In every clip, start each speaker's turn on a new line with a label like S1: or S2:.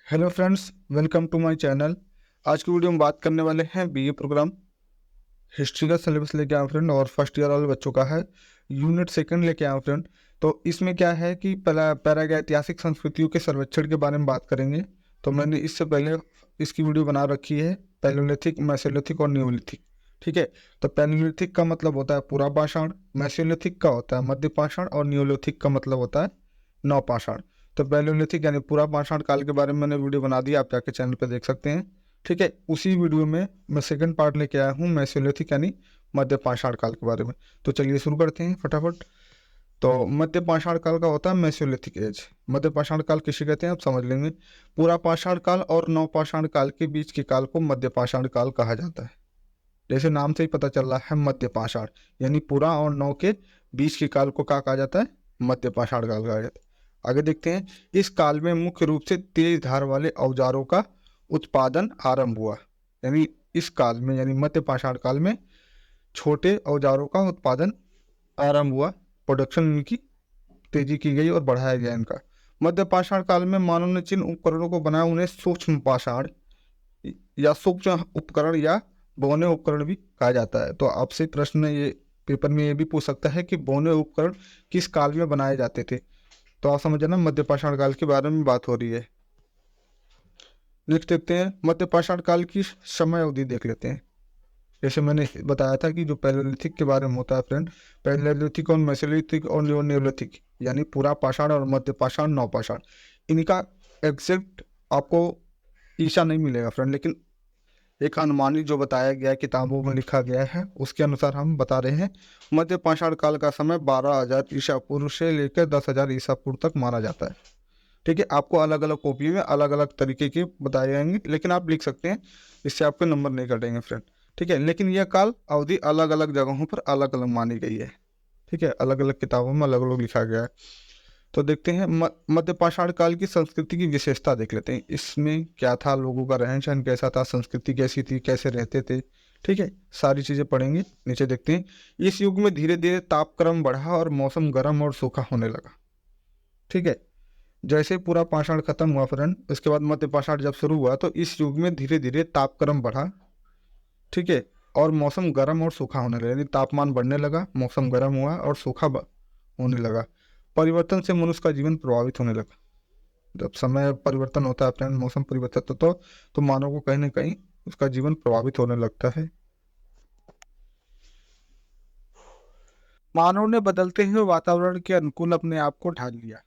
S1: Hello friends, welcome to my channel. आज की video में बात करने वाले हैं बीए प्रोग्राम हिस्ट्री का सिलेबस लेके आए फ्रेंड, और फर्स्ट ईयर वाले बच्चों का है। यूनिट सेकंड लेके आए फ्रेंड। तो इसमें क्या है कि पहला क्या ऐतिहासिक संस्कृतियों के सर्वेक्षण के बारे में बात करेंगे। तो मैंने इससे पहले इसकी वीडियो बना रखी है, पैलियोलिथिक, मेसोलिथिक और न्यूलिथिक। ठीक है। तो पैलियोलिथिक का मतलब होता है पूरा पाषाण, मेसोलिथिक का होता है मध्य पाषाण और न्यूलिथिक का मतलब होता है नवपाषाण। तो पैलियोलिथिक यानी पूरा पाषाण काल के बारे में मैंने वीडियो बना दी, आप जाके चैनल पे देख सकते हैं। ठीक है। उसी वीडियो में मैं सेकंड पार्ट लेके आया हूँ, मेसोलिथिक यानी मध्य पाषाण काल के बारे में। तो चलिए शुरू करते हैं फटाफट। तो मध्य पाषाण काल का होता है मेसोलिथिक एज। मध्य पाषाण काल किसे कहते हैं आप समझ लेंगे। पूरा पाषाण काल और नव पाषाण काल के बीच के काल को मध्य पाषाण काल कहा जाता है। जैसे नाम से ही पता चल रहा है, मध्य पाषाण यानी पूरा और नौ के बीच के काल को क्या कहा जाता है, मध्य पाषाण काल कहा जाता है। आगे देखते हैं। इस काल में मुख्य रूप से तेज धार वाले औजारों का उत्पादन आरंभ हुआ। यानी इस काल में यानी मध्य पाषाण काल में छोटे औजारों का उत्पादन आरंभ हुआ, प्रोडक्शन इनकी तेजी की गई और बढ़ाया गया इनका। मध्य पाषाण काल में मानव ने जिन उपकरणों को बनाया उन्हें सूक्ष्म पाषाण या सूक्ष्म उपकरण या बौने उपकरण भी कहा जाता है। तो आपसे प्रश्न ये पेपर में ये भी पूछ सकता है कि बौने उपकरण किस काल में बनाए जाते थे। तो आप समझ ना, मध्य पाषाण काल के बारे में बात हो रही है। नेक्स्ट देखते हैं, मध्य पाषाण काल की समय अवधि देख लेते हैं। जैसे मैंने बताया था कि जो पैलियोलिथिक के बारे में होता है फ्रेंड, पैलियोलिथिक और मेसोलिथिक और न्यूलिथिक यानी पूरा पाषाण और मध्य पाषाण नवपाषाण, इनका एग्जैक्ट आपको ईसा नहीं मिलेगा फ्रेंड, लेकिन एक अनुमानित जो बताया गया है, किताबों में लिखा गया है, उसके अनुसार हम बता रहे हैं। मध्य पाषाण काल का समय 12,000 ईसा पूर्व से लेकर 10,000 ईसा पूर्व तक माना जाता है। ठीक है। आपको अलग अलग कॉपी में अलग अलग तरीके के बताए जाएंगे, लेकिन आप लिख सकते हैं, इससे आपके नंबर नहीं कटेंगे फ्रेंड। ठीक है। लेकिन यह काल अवधि अलग अलग जगहों पर अलग अलग मानी गई है। ठीक है। अलग अलग किताबों में अलग अलग लिखा गया है। तो देखते हैं मध्य पाषाण काल की संस्कृति की विशेषता देख लेते हैं। इसमें क्या था, लोगों का रहन सहन कैसा था, संस्कृति कैसी थी, कैसे रहते थे। ठीक है। सारी चीजें पढ़ेंगे। नीचे देखते हैं। इस युग में धीरे धीरे तापक्रम बढ़ा और मौसम गर्म और सूखा होने लगा। ठीक है। जैसे पूरा पाषाण खत्म हुआ फ्रेंड, उसके बाद मध्य पाषाण जब शुरू हुआ, तो इस युग में धीरे धीरे तापक्रम बढ़ा। ठीक है। और मौसम गर्म और सूखा होने लगा, यानी तापमान बढ़ने लगा, मौसम गर्म हुआ और सूखा होने लगा। परिवर्तन से मनुष्य का जीवन प्रभावित होने लगा। जब समय परिवर्तन होता है फ्रेंड, मौसम परिवर्तन तो मानव को कहीं ना कहीं उसका जीवन प्रभावित होने लगता है। मानव ने बदलते हुए वातावरण के अनुकूल अपने आप को ढाल लिया।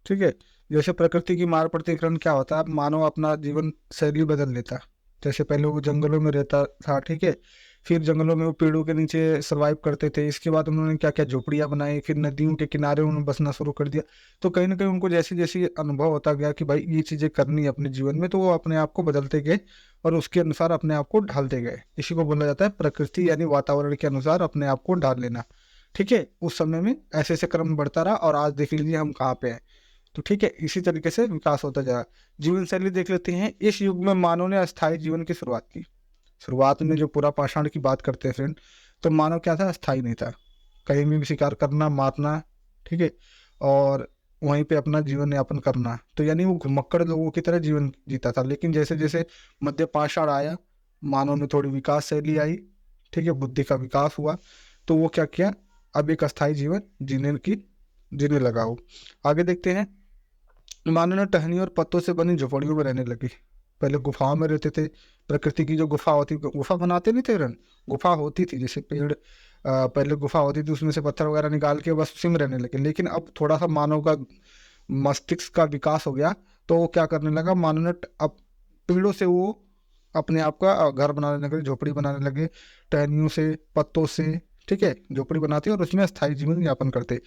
S1: ठीक है। जैसे प्रकृति की मार पड़ती कारण क्या होता है, मानव अपना जीवन शैली बदल लेता है। जैसे पहले वो जंगलों में रहता था। ठीक है। फिर जंगलों में वो पेड़ों के नीचे सरवाइव करते थे। इसके बाद उन्होंने क्या क्या झोपड़ियां बनाई, फिर नदियों के किनारे उन्होंने बसना शुरू कर दिया। तो कहीं ना कहीं उनको जैसे जैसे अनुभव होता गया कि भाई ये चीजें करनी है अपने जीवन में, तो वो अपने आप को बदलते गए और उसके अनुसार अपने आप को ढालते गए। इसी को बोला जाता है प्रकृति यानी वातावरण के अनुसार अपने आप को ढाल लेना। ठीक है। उस समय में ऐसे ऐसे क्रम बढ़ता रहा और आज देख लीजिए हम कहाँ पे हैं। तो ठीक है, इसी तरीके से विकास होता जा रहा है। जीवन शैली देख लेते हैं। इस युग में मानव ने अस्थायी जीवन की शुरुआत की। शुरुआत में जो पूरा पाषाण की बात करते हैं फ्रेंड, तो मानव क्या था, अस्थायी नहीं था। कहीं भी शिकार करना, मारना। ठीक है। और वहीं पे अपना जीवन यापन करना, तो यानी वो घुमक्कड़ लोगों की तरह जीवन जीता था। लेकिन जैसे जैसे मध्य पाषाण आया, मानव में थोड़ी विकास शैली आई। ठीक है। बुद्धि का विकास हुआ, तो वो क्या किया, अब एक अस्थायी जीवन जीने लगा वो। आगे देखते हैं। मानव ने टहनी और पत्तों से बनी झोपड़ियों में रहने लगी। पहले गुफाओं में रहते थे। प्रकृति की जो गुफा होती, गुफा बनाते नहीं थे रन, गुफा होती थी, जैसे पेड़ पहले गुफा होती थी, उसमें से पत्थर वगैरह निकाल के बस उसी में रहने लगे। लेकिन अब थोड़ा सा मानव का मस्तिष्क का विकास हो गया, तो वो क्या करने लगा, मानव ने अब पेड़ों से वो अपने आप का घर बनाने लगे, झोपड़ी बनाने लगे, टहनियों से, पत्तों से। ठीक है। झोपड़ी बनाते और उसमें स्थायी जीवन यापन करते।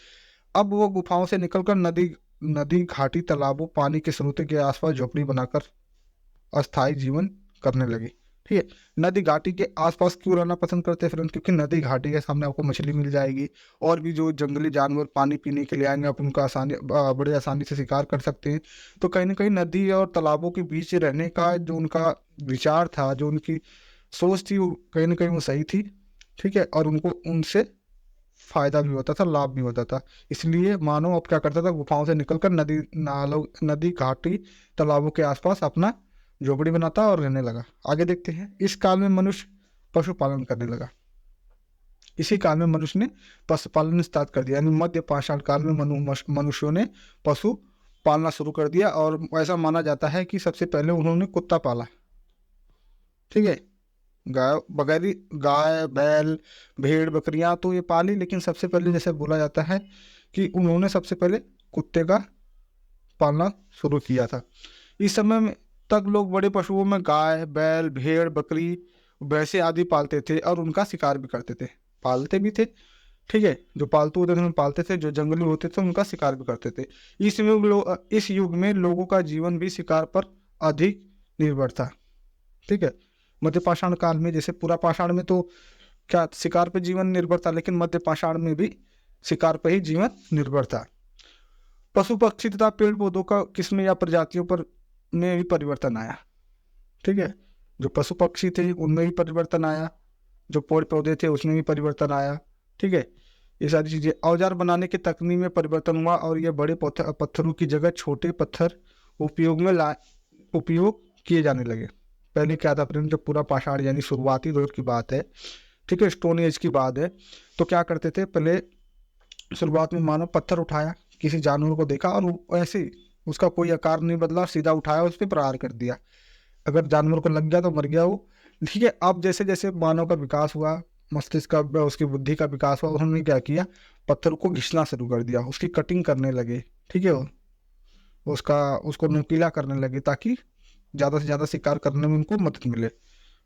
S1: अब वो गुफाओं से निकलकर नदी नदी घाटी, तालाबों, पानी के स्रोतों के आसपास झोपड़ी बनाकर अस्थायी जीवन करने लगी। ठीक है। नदी घाटी के आसपास क्यों रहना पसंद करते हैं फ्रेंड, क्योंकि नदी घाटी के सामने आपको मछली मिल जाएगी, और भी जो जंगली जानवर पानी पीने के लिए आएंगे, आप उनका बड़े आसानी से शिकार कर सकते हैं। तो कहीं ना कहीं नदी और तालाबों के बीच रहने का जो उनका विचार था, जो उनकी सोच थी, वो कहीं ना कहीं वो सही थी। ठीक है। और उनको उनसे फायदा भी होता था, लाभ भी होता था। इसलिए मानव अब क्या करता था, गुफाओं से निकलकर नदी नालों नदी घाटी तालाबों के आसपास अपना झोपड़ी बनाता और रहने लगा। आगे देखते हैं, इस काल में मनुष्य पशुपालन करने लगा। इसी काल में मनुष्य ने पशुपालन स्टार्ट कर दिया, यानी मध्य पाषाण काल में मनुष्यों ने पशु पालना शुरू कर दिया। और ऐसा माना जाता है कि सबसे पहले उन्होंने कुत्ता पाला। ठीक है, गाय बगैर गाय बैल भेड़ बकरियां तो ये पाली, लेकिन सबसे पहले जैसे बोला जाता है कि उन्होंने सबसे पहले कुत्ते का पालना शुरू किया था। इस समय में तक लोग बड़े पशुओं में गाय बैल भेड़ बकरी भैंसे आदि पालते थे और उनका शिकार भी करते थे, पालते भी थे। ठीक है, जो पालतू होते थे उन्हें पालते थे, जो जंगली होते थे उनका शिकार भी करते थे। इस युग में लोगों का जीवन भी शिकार पर अधिक निर्भर था। ठीक है, मध्य पाषाण काल में, जैसे पूरा पाषाण में तो क्या शिकार पर जीवन निर्भर था, लेकिन मध्य पाषाण में भी शिकार पर ही जीवन निर्भर था। पशु पक्षी तथा पेड़ पौधों का किस्म या प्रजातियों पर में भी परिवर्तन आया। ठीक है, जो पशु पक्षी थे उनमें भी परिवर्तन आया, जो पेड़ पौधे थे उसमें भी परिवर्तन आया। ठीक है, ये सारी चीजें। औजार बनाने की तकनीक में परिवर्तन हुआ और ये बड़े पत्थरों की जगह छोटे पत्थर उपयोग किए जाने लगे। पहले क्या था फ्रेंड, जब पूरा पाषाण यानी शुरुआती दौर की बात है, ठीक है, स्टोन एज की बात है, तो क्या करते थे, पहले शुरुआत में मानव पत्थर उठाया, किसी जानवर को देखा और ऐसे ही उसका कोई आकार नहीं बदला, सीधा उठाया उस पर प्रहार कर दिया। अगर जानवर को लग गया तो मर गया वो। ठीक है, अब जैसे जैसे मानव का विकास हुआ, मस्तिष्क का, उसकी बुद्धि का विकास हुआ, उन्होंने क्या किया, पत्थर को घिसना शुरू कर दिया, उसकी कटिंग करने लगे। ठीक है, उसको नुकीला करने लगे ताकि ज़्यादा से ज़्यादा शिकार करने में उनको मदद मिले।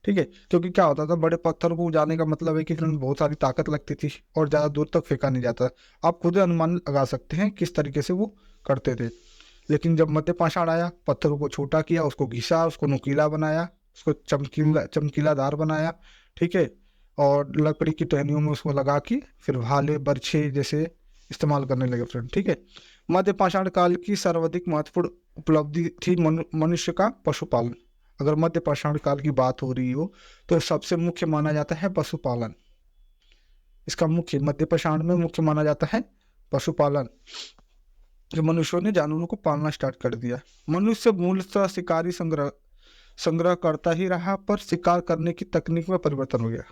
S1: ठीक है, क्योंकि क्या होता था, बड़े पत्थर को उजाने का मतलब है कि फिर बहुत सारी ताकत लगती थी और ज़्यादा दूर तक फेंका नहीं जाता। आप खुद अनुमान लगा सकते हैं किस तरीके से वो करते थे। लेकिन जब मध्य पाषाण आया, पत्थरों को छोटा किया, उसको घिसा, उसको नुकीला बनाया, उसको चमकीलादार बनाया। ठीक है, और लकड़ी की टहनियों में उसको लगा के फिर भाले बर्छे जैसे इस्तेमाल करने लगे फ्रेंड। ठीक है, मध्य पाषाण काल की सर्वाधिक महत्वपूर्ण उपलब्धि थी मनुष्य का पशुपालन। अगर मध्य पाषाण काल की बात हो रही हो तो सबसे मुख्य माना जाता है पशुपालन। इसका मुख्य मध्य पाषाण में मुख्य माना जाता है पशुपालन। जो मनुष्यों ने जानवरों को पालना स्टार्ट कर दिया। मनुष्य मूलतः शिकारी संग्रह करता ही रहा, पर शिकार करने की तकनीक में परिवर्तन हो गया।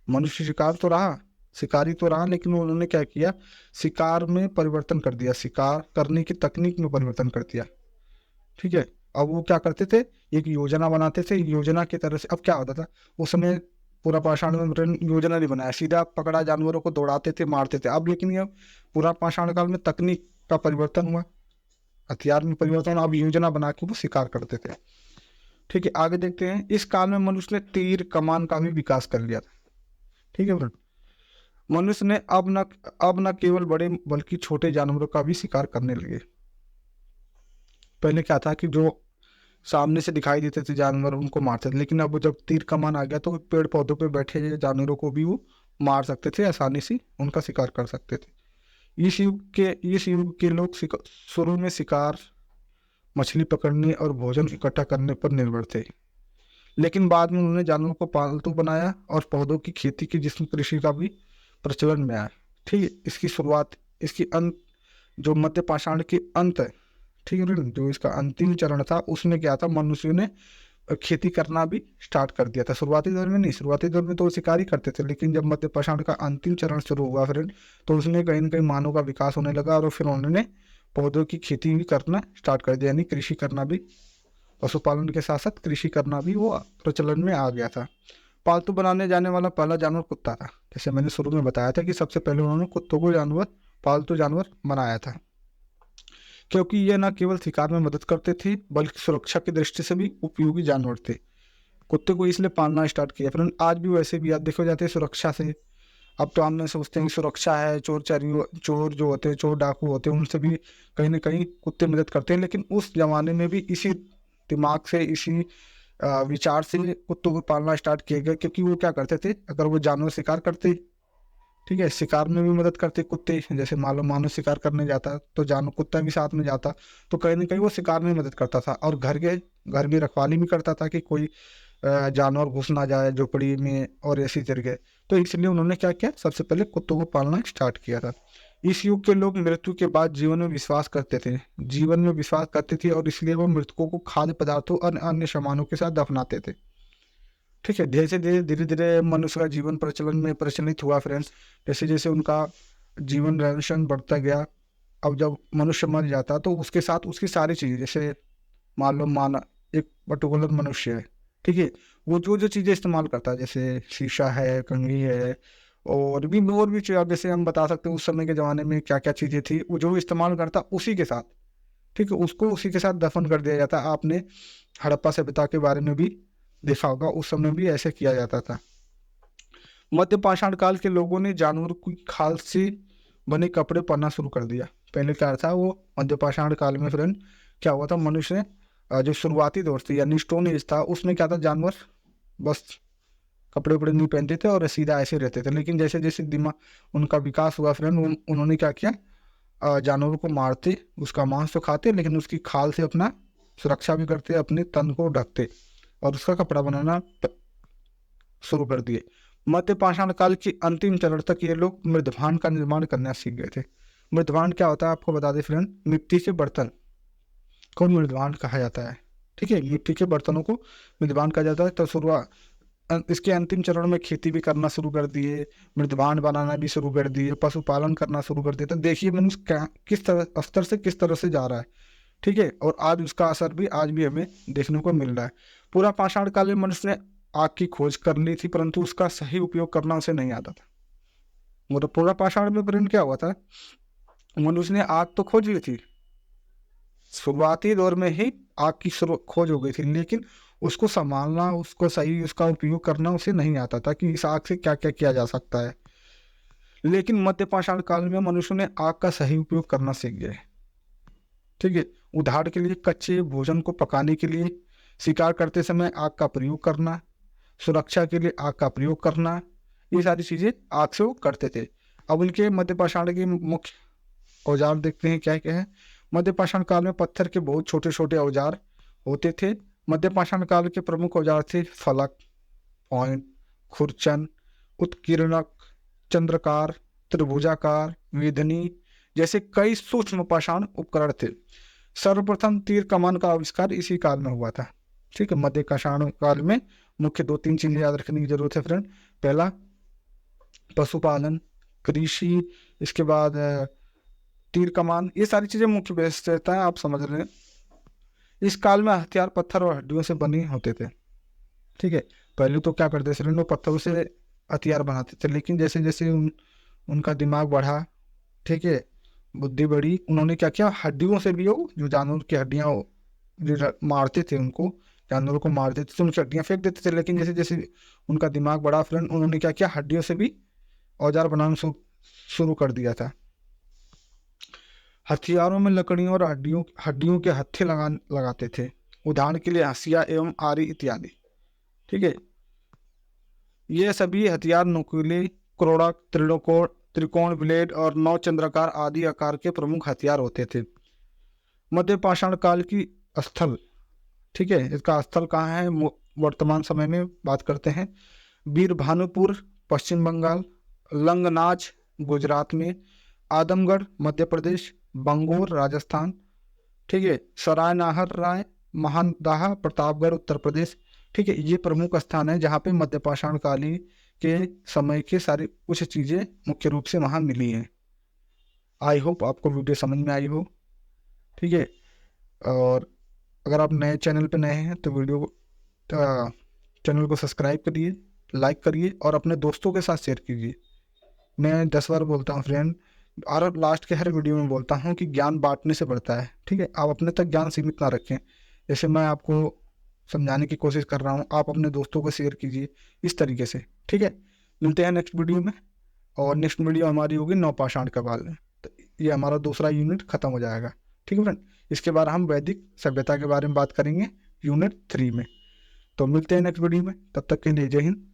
S1: मनुष्य शिकारी तो रहा, लेकिन उन्होंने क्या किया, शिकार में परिवर्तन कर दिया, शिकार करने की तकनीक में परिवर्तन कर दिया। ठीक है, अब वो क्या करते थे, एक योजना बनाते थे, योजना की तरह से। अब क्या होता था, उस समय पूरा पाषाण में योजना नहीं बनाया, सीधा पकड़ा जानवरों को दौड़ाते थे, मारते थे। अब लेकिन ये पूरा पाषाण काल में तकनीक का परिवर्तन हुआ, हथियार में परिवर्तन, अब योजना बना के वो शिकार करते थे। ठीक है, आगे देखते हैं, इस काल में मनुष्य ने तीर कमान का भी विकास कर लिया था। ठीक है फ्रेंड, मनुष्य ने अब न केवल बड़े बल्कि छोटे जानवरों का भी शिकार करने लगे। पहले क्या था कि जो सामने से दिखाई देते थे जानवर उनको मारते थे, लेकिन अब जब तीर कमान आ गया तो पेड़ पौधों पे बैठे जानवरों को भी वो मार सकते थे, आसानी से उनका शिकार कर सकते थे। इस युग के लोग शुरू में शिकार, मछली पकड़ने और भोजन इकट्ठा करने पर निर्भर थे, लेकिन बाद में उन्होंने जानवरों को पालतू बनाया और पौधों की खेती की, जिसमें कृषि का भी प्रचलन में आया। ठीक है, इसकी अंत जो मध्य पाषाण के अंत है, ठीक है, जो इसका अंतिम चरण था, उसमें क्या था, मनुष्य ने खेती करना भी स्टार्ट कर दिया था। शुरुआती दौर में नहीं, शुरुआती दौर में तो शिकारी करते थे, लेकिन जब मध्य पाषाण का अंतिम चरण शुरू हुआ फ्रेंड, तो उसमें कहीं ना कहीं मानव का विकास होने लगा और फिर उन्होंने पौधों की खेती भी करना स्टार्ट कर दिया, यानी कृषि करना भी, पशुपालन के साथ साथ कृषि करना भी वो प्रचलन में आ गया था। पालतू बनाने जाने वाला पहला जानवर कुत्ता था। जैसे मैंने शुरू में बताया था कि सबसे पहले उन्होंने कुत्तों को पालतू जानवर बनाया था, क्योंकि ये न केवल शिकार में मदद करते थे बल्कि सुरक्षा की दृष्टि से भी उपयोगी जानवर थे। कुत्ते को इसलिए पालना स्टार्ट किया फ्रेंड। आज भी वैसे भी आप देखो जाते हैं सुरक्षा से। अब तो हम सोचते हैं कि सुरक्षा है, चोर जो होते हैं, चोर डाकू होते हैं, उनसे भी कहीं ना कहीं कुत्ते मदद करते हैं। लेकिन उस जमाने में भी इसी दिमाग से, इसी विचार से कुत्तों को पालना स्टार्ट किया गया, क्योंकि वो क्या करते थे, अगर वो जानवर शिकार करते, ठीक है, शिकार में भी मदद करते कुत्ते। जैसे मानो शिकार करने जाता तो जानवर कुत्ता भी साथ में जाता, तो कहीं ना कहीं वो शिकार में मदद करता था और घर में रखवाली भी करता था कि कोई जानवर घुस ना जाए झोपड़ी में और ऐसी तरीके। तो इसलिए उन्होंने क्या किया, सबसे पहले कुत्तों को पालना स्टार्ट किया था। इस युग के लोग मृत्यु के बाद जीवन में विश्वास करते थे, जीवन में विश्वास करते थे, और इसलिए वो मृतकों को खाद्य पदार्थों और अन्य सामानों के साथ दफनाते थे। ठीक है, जैसे धीरे धीरे मनुष्य का जीवन प्रचलन में प्रचलित हुआ फ्रेंड्स, जैसे जैसे उनका जीवन रहन सहन बढ़ता गया। अब जब मनुष्य मर जाता तो उसके साथ उसकी सारी चीजें, जैसे मान लो एक पर्टिकुलर मनुष्य है, ठीक है, वो जो जो चीजें इस्तेमाल करता है, जैसे शीशा है, कंघी है, और भी चीज़, जैसे हम बता सकते हैं उस समय के ज़माने में क्या क्या चीज़ें थी, वो जो इस्तेमाल करता उसी के साथ, ठीक है, उसको उसी के साथ दफन कर दिया जाता। आपने हड़प्पा सभ्यता के बारे में भी देखा होगा, उस समय भी ऐसे किया जाता था। मध्य पाषाण काल के लोगों ने जानवरों की खाल से बने कपड़े पहनना शुरू कर दिया। पहले क्या था, वो मध्य पाषाण काल में फ्रेंड क्या हुआ था, मनुष्य ने जो शुरुआती दौर थी यानी स्टोन एज था, उसमें क्या था, जानवर बस कपड़े उपड़े नहीं पहनते थे और सीधा ऐसे रहते थे। लेकिन जैसे जैसे दिमाग उनका विकास हुआ फ्रेंड, उन्होंने क्या किया, जानवरों को मारते, उसका मांस तो खाते, लेकिन उसकी खाल से अपना सुरक्षा भी करते, अपने तन को ढकते और उसका कपड़ा बनाना शुरू कर दिए। मध्य पाषाण काल के अंतिम चरण तक ये लोग मृदभांड का निर्माण करना सीख गए थे। मृदभांड क्या होता है आपको बता दें फ्रेंड, मिट्टी के बर्तन को मृदभांड कहा जाता है। ठीक है, मिट्टी के बर्तनों को मृदभांड कहा जाता है। तो शुरुआत इसके अंतिम चरण में खेती भी करना शुरू कर दिए, मृदभांड बनाना भी शुरू कर दिए, पशुपालन करना शुरू कर दिए। तो देखिए मनुष्य किस तरह स्तर से किस तरह से जा रहा है। ठीक है, और आज उसका असर भी आज भी हमें देखने को मिल रहा है। पूरा पाषाण काल में मनुष्य ने आग की खोज कर ली थी, परंतु उसका सही उपयोग करना उसे नहीं आता था। मतलब पूरा पाषाण में परिणाम क्या हुआ था, मनुष्य ने आग तो खोज ली थी, शुरुआती दौर में ही आग की खोज हो गई थी, लेकिन उसको संभालना, उसको सही उसका उपयोग करना उसे नहीं आता था कि इस आग से क्या क्या किया जा सकता है। लेकिन मध्य पाषाण काल में मनुष्य ने आग का सही उपयोग करना सीख गए। ठीक है, उदाहरण के लिए कच्चे भोजन को पकाने के लिए, शिकार करते समय आग का प्रयोग करना, सुरक्षा के लिए आग का प्रयोग करना, ये सारी चीजें आग से वो करते थे। अब उनके मध्य पाषाण के मुख्य औजार देखते हैं क्या क्या है। मध्य पाषाण काल में पत्थर के बहुत छोटे छोटे औजार होते थे। मध्य पाषाण काल के प्रमुख औजार थे फलक, पॉइंट, खुरचन, उत्कीर्णक, चंद्रकार, त्रिभुजाकार, वेधनी जैसे कई सूक्ष्म पाषाण उपकरण थे। सर्वप्रथम तीर कमान का आविष्कार इसी काल में हुआ था। ठीक है, मध्य पाषाण काल में मुख्य 2-3 चीजें याद रखने की जरूरत है फ्रेंड। पहला पशुपालन, कृषि, इसके बाद तीर कमान, ये सारी चीजें मुख्य विशेषता है, आप समझ रहे हैं। इस काल में हथियार पत्थर और हड्डियों से बने होते थे। ठीक है, पहले तो क्या करते थे, लोग पत्थरों से हथियार बनाते थे, लेकिन जैसे जैसे उनका दिमाग बढ़ा, ठीक है, बुद्धि बढ़ी, उन्होंने क्या किया, हड्डियों से भी वो जो जानवर की हड्डियां जो मारते थे, उनको जानवरों को मारते थे तो उनकी हड्डियां फेंक देते थे। लेकिन जैसे जैसे उनका दिमाग बढ़ा फ्रेंड, उन्होंने क्या किया, हड्डियों से भी औजार बनाना शुरू कर दिया था। हथियारों में लकड़ियों और हड्डियों के हत्थे लगाते थे। उदाहरण के लिए हंसिया एवं आरी इत्यादि। ठीक है, ये सभी हथियार नुकीले, क्रोड़क, त्रिकोण ब्लेड और नौ चंद्राकार आदि आकार के प्रमुख हथियार होते थे। मध्य पाषाण काल की स्थल, ठीक है, इसका स्थल कहाँ है, वर्तमान समय में बात करते हैं। वीरभानुपुर पश्चिम बंगाल, लंगनाज गुजरात में, आदमगढ़ मध्य प्रदेश, बंगोर राजस्थान, ठीक है, सराय नाहर राय महानदाहा प्रतापगढ़ उत्तर प्रदेश। ठीक है, ये प्रमुख स्थान है जहाँ पे मध्य पाषाण कालीन के समय के सारी कुछ चीजें मुख्य रूप से वहाँ मिली हैं। आई होप आपको वीडियो समझ में आई हो। ठीक है, और अगर आप नए चैनल पे नए हैं तो चैनल को सब्सक्राइब करिए, लाइक करिए और अपने दोस्तों के साथ शेयर कीजिए। मैं 10 बार बोलता हूँ फ्रेंड, और लास्ट के हर वीडियो में बोलता हूँ कि ज्ञान बांटने से बढ़ता है। ठीक है, आप अपने तक ज्ञान सीमित ना रखें। जैसे मैं आपको समझाने की कोशिश कर रहा हूँ, आप अपने दोस्तों को शेयर कीजिए इस तरीके से। ठीक है, मिलते हैं नेक्स्ट वीडियो में, और नेक्स्ट वीडियो हमारी होगी नवपाषाण काल में। तो ये हमारा दूसरा यूनिट खत्म हो जाएगा। ठीक है फ्रेंड, इसके बाद हम वैदिक सभ्यता के बारे में बात करेंगे यूनिट 3 में। तो मिलते हैं नेक्स्ट वीडियो में, तब तक के लिए जय हिंद।